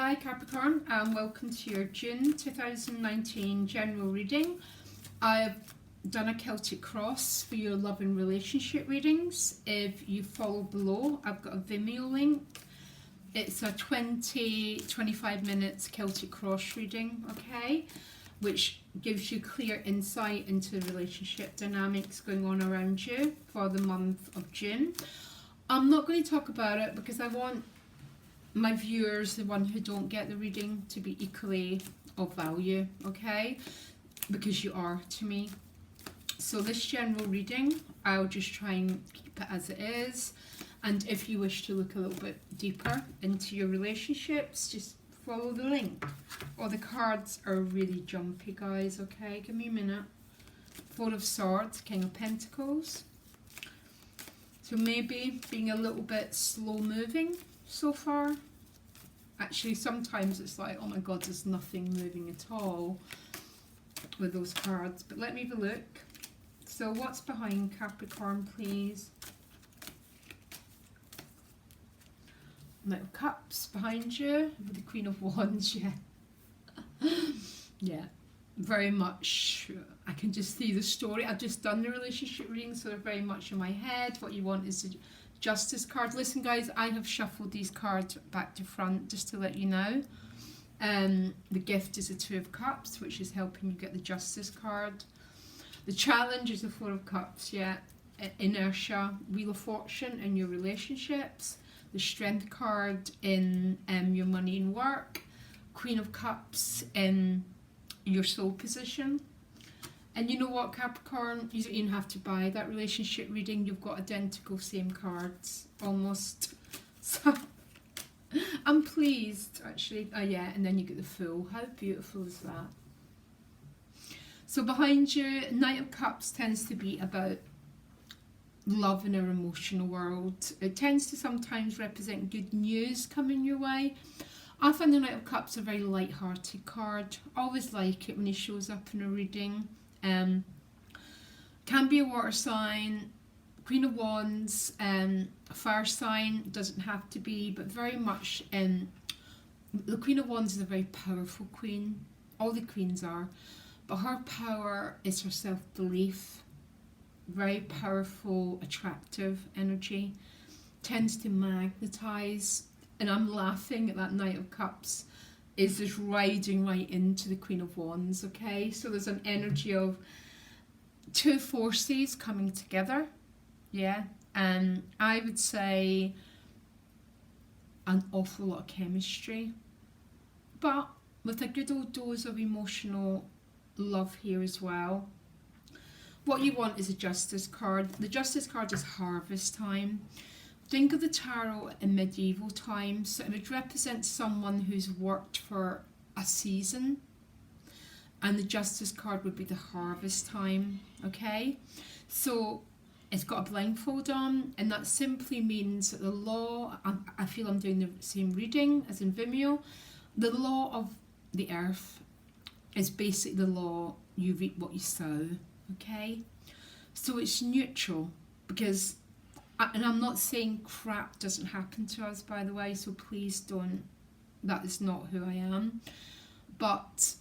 Hi Capricorn, and welcome to your June 2019 general reading. I've done a Celtic cross for your love and relationship readings. If you follow below, I've got a Vimeo link. It's a 20-25 minutes Celtic cross reading, okay, which gives you clear insight into relationship dynamics going on around you for the month of June. I'm not going to talk about it because I want my viewers, the one who don't get the reading, to be equally of value, okay, because you are to me. So this general reading, I'll just try and keep it as it is, and if you wish to look a little bit deeper into your relationships, just follow the link. Oh, the cards are really jumpy, guys, okay, give me a minute. Four of Swords, King of Pentacles, so maybe being a little bit slow moving so far. Actually, sometimes it's like, oh my god, there's nothing moving at all with those cards. But let me have a look. So what's behind Capricorn, please? Knight of Cups behind you with the Queen of Wands. Yeah. Yeah, very much. I can just see the story. I've just done the relationship reading, so they're very much in my head. What you want is the Justice card. Listen guys, I have shuffled these cards back to front just to let you know. The gift is the Two of Cups, which is helping you get the Justice card. The challenge is the Four of Cups, yeah. Inertia, Wheel of Fortune in your relationships. The Strength card in your money and work. Queen of Cups in your soul position. And you know what, Capricorn, you don't even have to buy that relationship reading. You've got identical same cards, almost. So I'm pleased, actually. Oh yeah, and then you get the Fool. How beautiful is that? So behind you, Knight of Cups tends to be about love in our emotional world. It tends to sometimes represent good news coming your way. I find the Knight of Cups a very light-hearted card. Always like it when he shows up in a reading. Can be a water sign, Queen of Wands, fire sign, doesn't have to be, but very much the Queen of Wands is a very powerful queen. All the queens are, but her power is her self-belief. Very powerful, attractive energy, tends to magnetize, and I'm laughing at that Knight of Cups is just riding right into the Queen of Wands, okay? So there's an energy of two forces coming together, yeah? And I would say an awful lot of chemistry, but with a good old dose of emotional love here as well. What you want is a Justice card. The Justice card is harvest time. Think of the tarot in medieval times, so it would represent someone who's worked for a season, and the Justice card would be the harvest time, okay? So it's got a blindfold on, and that simply means that the law, I feel I'm doing the same reading as in Vimeo, the law of the earth is basically the law, you reap what you sow, okay? So it's neutral, because and I'm not saying crap doesn't happen to us, by the way, so please don't, that is not who I am. But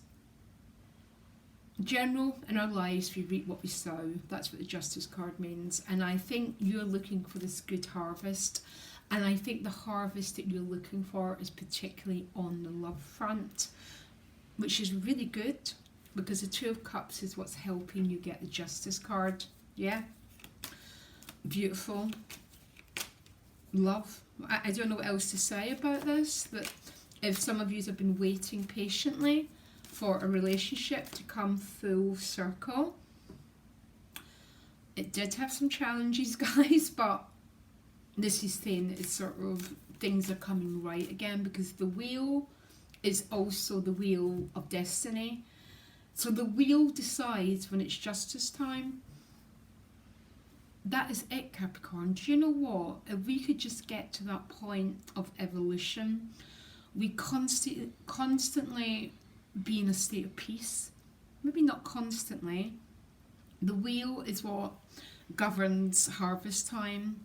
general in our lives, we reap what we sow. That's what the Justice card means. And I think you're looking for this good harvest. And I think the harvest that you're looking for is particularly on the love front, which is really good because the Two of Cups is what's helping you get the Justice card. Yeah? Beautiful. Love. I don't know what else to say about this, but if some of you have been waiting patiently for a relationship to come full circle, it did have some challenges, guys, but this is saying that it's sort of things are coming right again, because the wheel is also the wheel of destiny. So the wheel decides when it's Justice time. That is it, Capricorn. Do you know what? If we could just get to that point of evolution, we constantly be in a state of peace. Maybe not constantly. The wheel is what governs harvest time.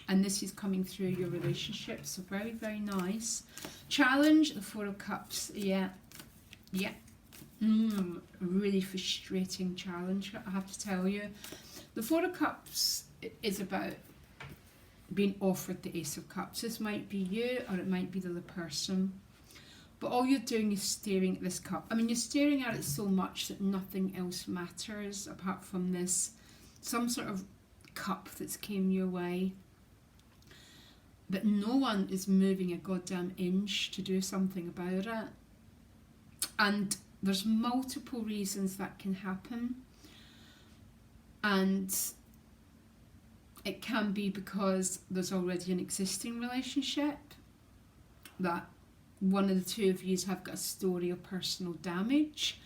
and this is coming through your relationship, so very, very nice. Challenge, the Four of Cups. Yeah. Really frustrating challenge, I have to tell you. The Four of Cups is about being offered the Ace of Cups. This might be you, or it might be the other person, but all you're doing is staring at this cup. I mean, you're staring at it so much that nothing else matters apart from this, some sort of cup that's came your way, but no one is moving a goddamn inch to do something about it. And there's multiple reasons that can happen, and it can be because there's already an existing relationship, that one of the two of you have got a story of personal damage,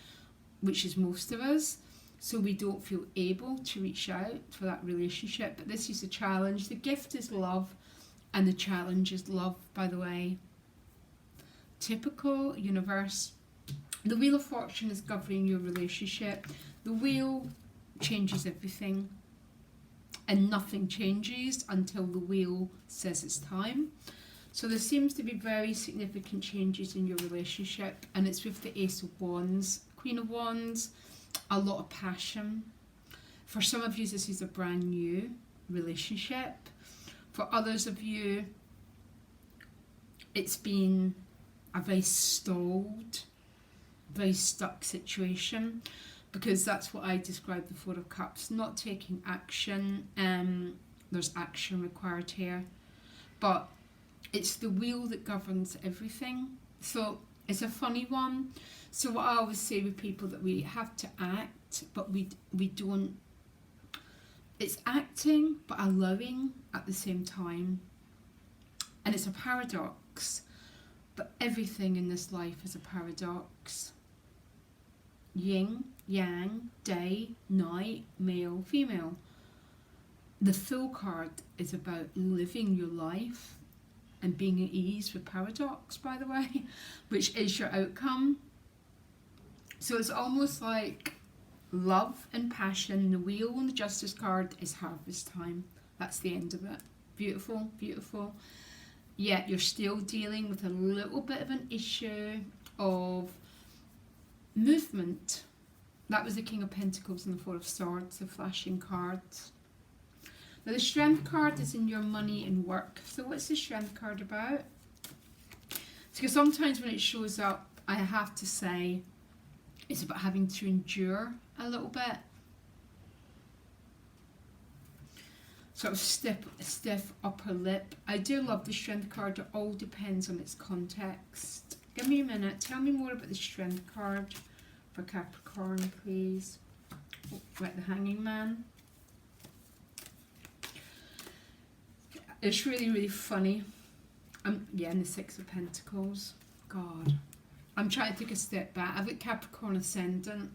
which is most of us, so we don't feel able to reach out for that relationship. But this is a challenge. The gift is love, and the challenge is love, by the way. Typical universe. The Wheel of Fortune is governing your relationship. The wheel changes everything, and nothing changes until the wheel says it's time. So there seems to be very significant changes in your relationship, and it's with the Ace of Wands. Queen of Wands, a lot of passion. For some of you, this is a brand new relationship. For others of you, it's been a very stalled, very stuck situation, because that's what I describe the Four of Cups, not taking action. There's action required here, but it's the wheel that governs everything. So it's a funny one. So what I always say with people, that we have to act, but we don't. It's acting but allowing at the same time, and it's a paradox. But everything in this life is a paradox. Yin, yang, day, night, male, female. The Fool card is about living your life and being at ease with paradox, by the way, which is your outcome. So it's almost like love and passion. The Wheel and the Justice card is harvest time. That's the end of it. Beautiful, beautiful. Yet you're still dealing with a little bit of an issue of movement. That was the King of Pentacles and the Four of Swords, the flashing cards. Now the Strength card is in your money and work. So what's the Strength card about? Because sometimes when it shows up, I have to say it's about having to endure a little bit. Sort of stiff upper lip. I do love the Strength card. It all depends on its context. Give me a minute. Tell me more about the Strength card for Capricorn, please. Oh, right, the Hanging Man. It's really, really funny. Yeah, and the Six of Pentacles. God. I'm trying to take a step back. I've got Capricorn Ascendant,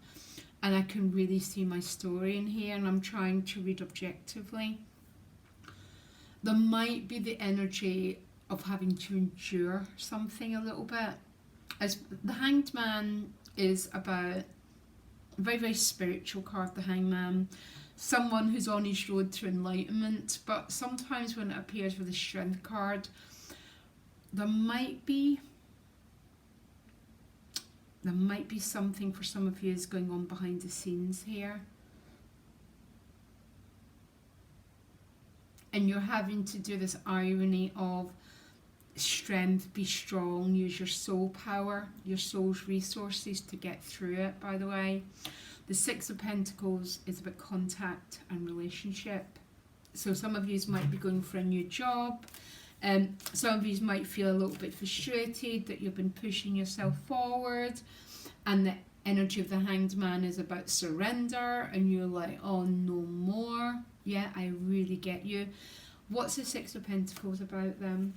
and I can really see my story in here, and I'm trying to read objectively. There might be the energy of having to endure something a little bit. As the Hanged Man is about a very, very spiritual card, the Hangman. Someone who's on his road to enlightenment, but sometimes when it appears with the Strength card, there might be something for some of you is going on behind the scenes here. And you're having to do this irony of strength, be strong, use your soul power, your soul's resources to get through it, by the way. The Six of Pentacles is about contact and relationship. So some of you might be going for a new job. Some of you might feel a little bit frustrated that you've been pushing yourself forward, and the energy of the Hanged Man is about surrender, and you're like, oh, no more. Yeah, I really get you. What's the Six of Pentacles about then?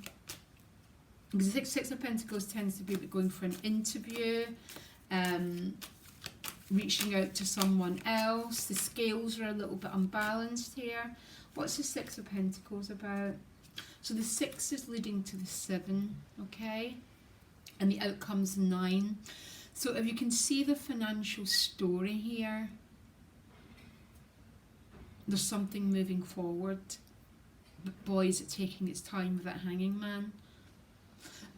Because the Six of Pentacles tends to be about going for an interview, reaching out to someone else. The scales are a little bit unbalanced here. What's the Six of Pentacles about? So the 6 is leading to the 7, okay? And the outcome's 9. So if you can see the financial story here, there's something moving forward. boy, is it taking its time with that hanging man.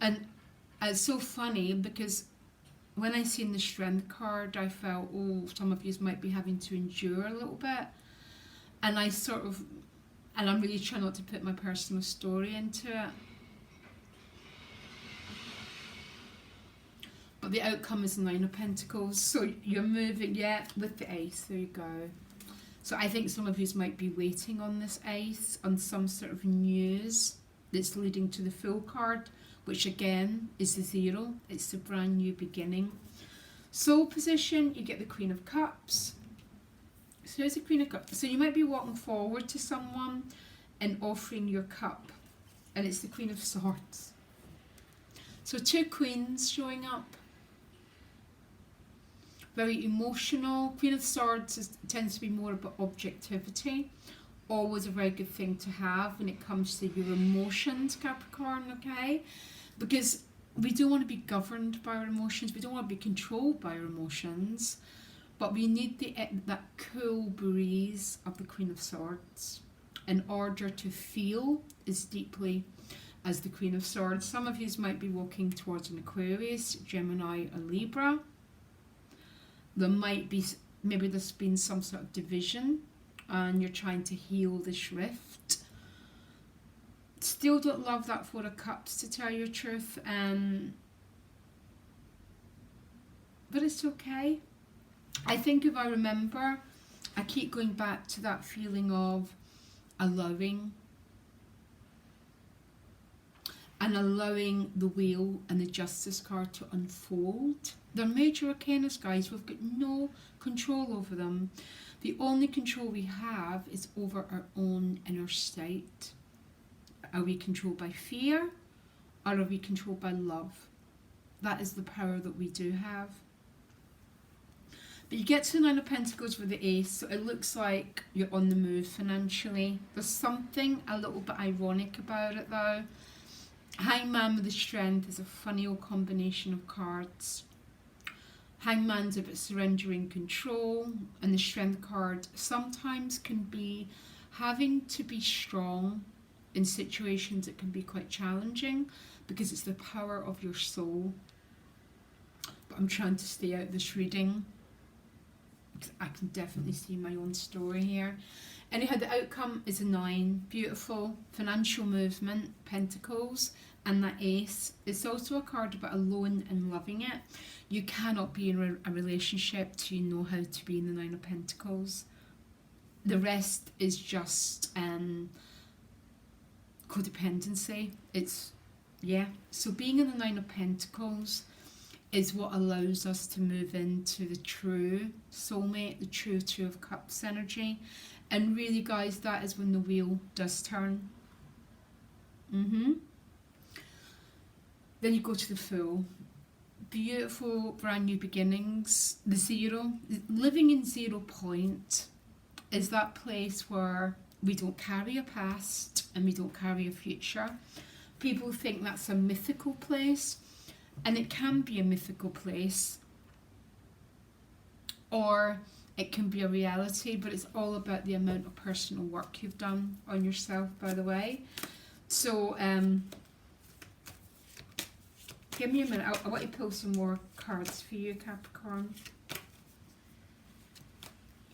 And it's so funny because when I seen the strength card, I felt, oh, some of you might be having to endure a little bit. And I'm really trying not to put my personal story into it. But the outcome is the Nine of Pentacles. So you're moving, with the Ace, there you go. So I think some of you might be waiting on this Ace, on some sort of news that's leading to the Fool card, which again is the 0. It's the brand new beginning. Soul position, you get the Queen of Cups. So there's the Queen of Cups. So you might be walking forward to someone and offering your cup. And it's the Queen of Swords. So 2 queens showing up. Very emotional. Queen of Swords tends to be more about objectivity. Always a very good thing to have when it comes to your emotions, Capricorn, okay? Because we don't want to be governed by our emotions. We don't want to be controlled by our emotions. But we need that cool breeze of the Queen of Swords in order to feel as deeply as the Queen of Swords. Some of you might be walking towards an Aquarius, Gemini, or Libra. There might be, maybe there's been some sort of division and you're trying to heal this rift. Still don't love that 4 of Cups, to tell you the truth, but it's okay. I think if I remember, I keep going back to that feeling of allowing, and allowing the Wheel and the Justice card to unfold. They're major arcanas, guys. We've got no control over them. The only control we have is over our own inner state. Are we controlled by fear, or are we controlled by love? That is the power that we do have. But you get to the 9 of Pentacles with the Ace, so it looks like you're on the move financially. There's something a little bit ironic about it though. Hangman with the Strength is a funny old combination of cards. Hangman's about surrendering control, and the Strength card sometimes can be having to be strong in situations that can be quite challenging because it's the power of your soul. But I'm trying to stay out of this reading because I can definitely see my own story here. Anyhow, the outcome is a 9. Beautiful financial movement, Pentacles, and that Ace. It's also a card about alone and loving it. You cannot be in a relationship till you know how to be in the 9 of Pentacles. The rest is just codependency. So being in the 9 of Pentacles is what allows us to move into the true soulmate, the true 2 of Cups energy. And really, guys, that is when the wheel does turn. Then you go to the Fool. Beautiful brand new beginnings. The 0, living in 0 point, is that place where we don't carry a past and we don't carry a future. People think that's a mythical place, and it can be a mythical place, or it can be a reality, but it's all about the amount of personal work you've done on yourself, by the way. So give me a minute. I want to pull some more cards for you, Capricorn.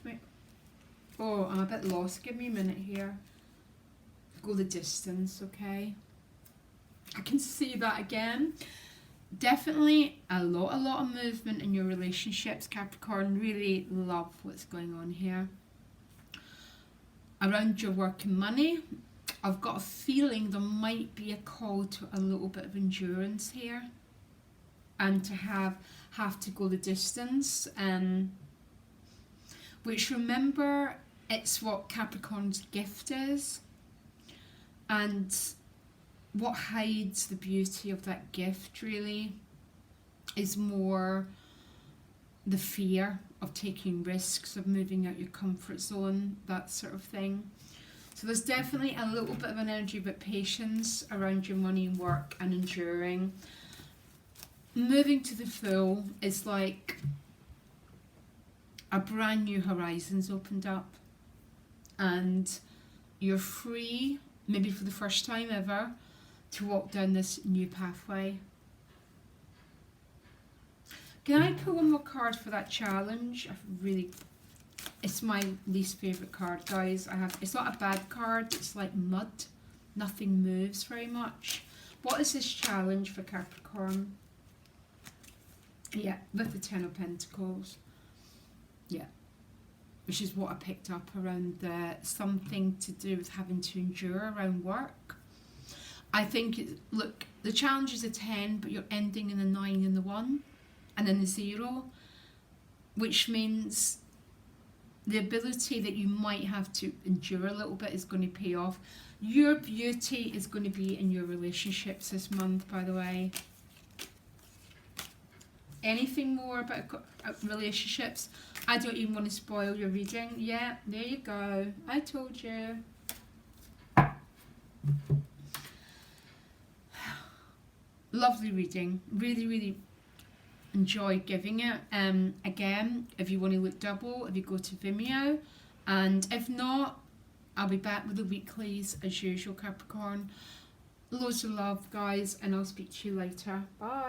Wait. Oh, I'm a bit lost. Give me a minute here. Go the distance, okay? I can see that again. Definitely a lot of movement in your relationships, Capricorn. Really love what's going on here. Around your work and money, I've got a feeling there might be a call to a little bit of endurance here, and to have to go the distance, which, remember, it's what Capricorn's gift is, and what hides the beauty of that gift really is more the fear of taking risks, of moving out your comfort zone, that sort of thing. So there's definitely a little bit of an energy about patience around your money and work and enduring. Moving to the Fool is like a brand new horizons opened up, and you're free maybe for the first time ever, to walk down this new pathway. Can I pull one more card for that challenge? It's my least favourite card, guys. It's not a bad card, it's like mud. Nothing moves very much. What is this challenge for Capricorn? Yeah, with the Ten of Pentacles. Yeah. Which is what I picked up around something to do with having to endure around work. I think, look, the challenge is a 10, but you're ending in a 9 and the 1, and then the 0, which means the ability that you might have to endure a little bit is going to pay off. Your beauty is going to be in your relationships this month, by the way. Anything more about relationships? I don't even want to spoil your reading. Yeah, there you go. I told you. Lovely reading. Really, really enjoyed giving it. Again, if you want to look double, if you go to Vimeo, and if not, I'll be back with the weeklies as usual, Capricorn. Loads of love, guys, and I'll speak to you later. Bye.